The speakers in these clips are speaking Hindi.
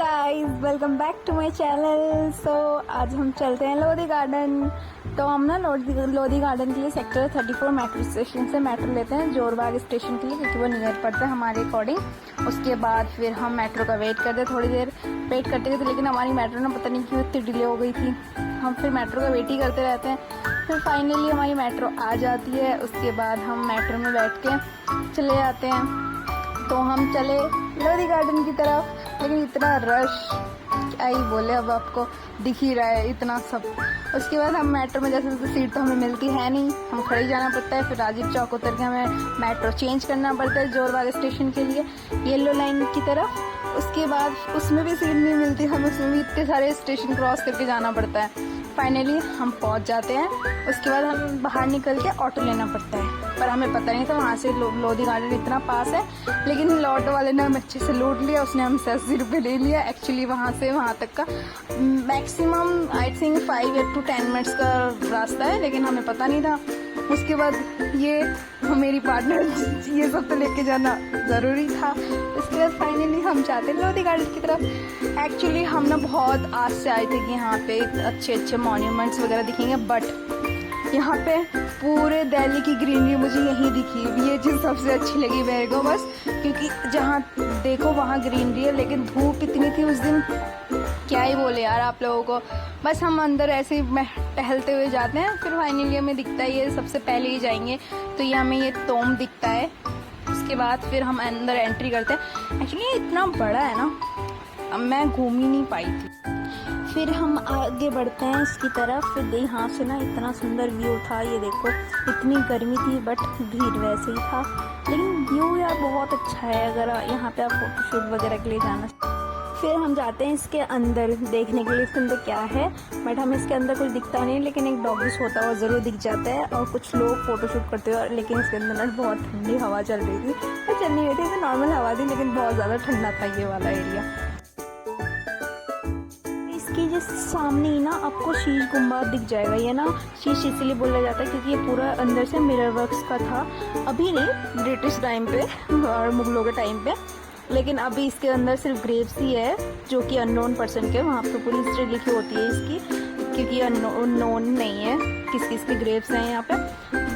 Guys, welcome back to my channel. So आज हम चलते हैं लोधी गार्डन। तो हम ना लोधी गार्डन के लिए सेक्टर 34 मेट्रो स्टेशन से मेट्रो लेते हैं जोरबाग स्टेशन के लिए, क्योंकि वो नियर पड़ता है हमारे अकॉर्डिंग। उसके बाद फिर हम मेट्रो का वेट करते, थोड़ी देर वेट करते थे, लेकिन हमारी मेट्रो ना पता नहीं क्यों इतनी डिले हो गई थी। हम फिर मेट्रो का वेट ही करते रहते हैं। फिर फाइनली हमारी मेट्रो आ जाती है। उसके बाद हम मेट्रो में बैठ के चले जाते हैं। तो हम चले लोधी गार्डन की तरफ, लेकिन इतना रश क्या ही बोले, अब आपको दिख ही रहा है इतना सब। उसके बाद हम मेट्रो में जैसे सीट तो हमें मिलती है नहीं, हम खड़े जाना पड़ता है। फिर राजीव चौक उतर के हमें मेट्रो चेंज करना पड़ता है जोरबाग स्टेशन के लिए, येलो लाइन की तरफ। उसके बाद उसमें भी सीट नहीं मिलती, हमें उसमें भी इतने सारे स्टेशन क्रॉस करके जाना पड़ता है। फाइनली हम पहुंच जाते हैं। उसके बाद हमें बाहर निकल के ऑटो लेना पड़ता है, पर हमें पता नहीं था वहाँ से लोधी गार्डन इतना पास है। लेकिन ऑटो वाले ने हमें अच्छे से लूट लिया, उसने हमसे 80 रुपये ले लिया। एक्चुअली वहाँ से वहाँ तक का maximum I think 5 to 10 minutes का रास्ता है, लेकिन हमें पता नहीं था। उसके बाद ये मेरी पार्टनर, ये सब तो लेके जाना ज़रूरी था। उसके बाद फाइनली हम जाते हैं लोधी गार्डन की तरफ। एक्चुअली हम ना बहुत आस से आए थे कि यहाँ पे अच्छे अच्छे मॉन्यूमेंट्स वगैरह दिखेंगे, बट यहाँ पे पूरे दिल्ली की ग्रीनरी मुझे यहीं दिखी। ये चीज़ सबसे अच्छी लगी मेरे को बस, क्योंकि जहाँ देखो वहाँ ग्रीनरी है, लेकिन धूप इतनी थी उस दिन, क्या ही बोले यार आप लोगों को। बस हम अंदर ऐसे ही टहलते हुए जाते हैं। फिर फाइनली हमें दिखता है, ये सबसे पहले ही जाएंगे तो ये हमें ये तोम दिखता है। उसके बाद फिर हम अंदर एंट्री करते हैं। एक्चुअली ये इतना बड़ा है ना, अब मैं घूम ही नहीं पाई थी। फिर हम आगे बढ़ते हैं इसकी तरफ। फिर यहाँ से ना इतना सुंदर व्यू था, ये देखो। इतनी गर्मी थी बट भीड़ वैसे ही था, लेकिन व्यू यार बहुत अच्छा है अगर यहाँ पे आप फोटोशूट वगैरह के लिए जाना। फिर हम जाते हैं इसके अंदर देखने के लिए इसके अंदर क्या है, बट हमें इसके अंदर कुछ दिखता नहीं, लेकिन एक डॉगी होता हुआ ज़रूर दिख जाता है और कुछ लोग फोटोशूट करते हुए। लेकिन इसके अंदर ना बहुत ठंडी हवा चल रही थी, तो चल नहीं रही थी, नॉर्मल हवा थी, लेकिन बहुत ज़्यादा ठंडा था ये वाला एरिया। इसकी जो सामने ही ना आपको शीश गुम्बद दिख जाएगा। ये ना शीश इसलिए बोला जाता है क्योंकि ये पूरा अंदर से मिरर वर्क्स का था। अभी नहीं, ब्रिटिश टाइम पे और मुगलों के टाइम पे, लेकिन अभी इसके अंदर सिर्फ ग्रेव्स ही है जो कि अननोन पर्सन के, वहाँ पे पूरी हिस्ट्री लिखी होती है इसकी, क्योंकि अननोन नहीं है किस किस के ग्रेव्स हैं यहाँ पे।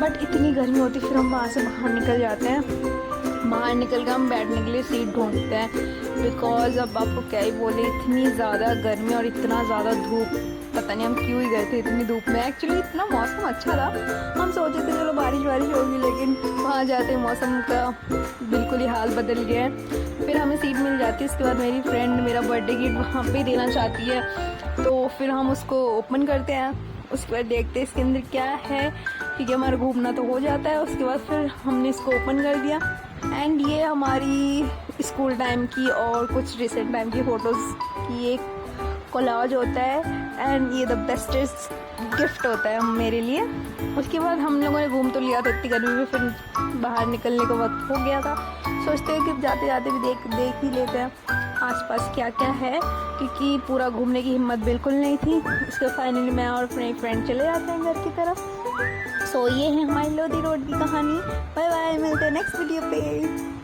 बट इतनी गर्मी होती, फिर हम वहाँ से बाहर निकल जाते हैं। बाहर निकल के हम बैठने के लिए सीट ढूंढते हैं, बिकॉज अब आपको क्या ही बोले, इतनी ज़्यादा गर्मी और इतना ज़्यादा धूप, पता नहीं हम क्यों ही गए थे इतनी धूप में। एक्चुअली इतना मौसम अच्छा था, हम सोचे थे चलो बारिश होगी, लेकिन वहाँ जाते मौसम का बिल्कुल ही हाल बदल गया है। फिर हमें सीट मिल जाती है। उसके बाद मेरी फ्रेंड मेरा बर्थडे गिफ्ट वहाँ पे देना चाहती है, तो फिर हम उसको ओपन करते हैं। उसके बाद देखते हैं इसके अंदर क्या है, क्योंकि हमारा घूमना तो हो जाता है। उसके बाद फिर हमने इसको ओपन कर दिया, एंड ये हमारी स्कूल टाइम की और कुछ रिसेंट टाइम की फ़ोटोज़ की एक कोलाज होता है, एंड ये द बेस्टेस्ट गिफ्ट होता है मेरे लिए। उसके बाद हम लोगों ने घूम तो लिया था इतनी गर्मी में, फिर बाहर निकलने का वक्त हो गया था। सोचते हैं कि जाते जाते भी देख ही लेते हैं आसपास क्या क्या है, क्योंकि पूरा घूमने की हिम्मत बिल्कुल नहीं थी। उसके फाइनली मैं और अपने फ्रेंड चले जाते हैं घर की तरफ। सो ये है हमारी लोधी रोड की कहानी। बाय बाय, मिलते हैं नेक्स्ट वीडियो पे।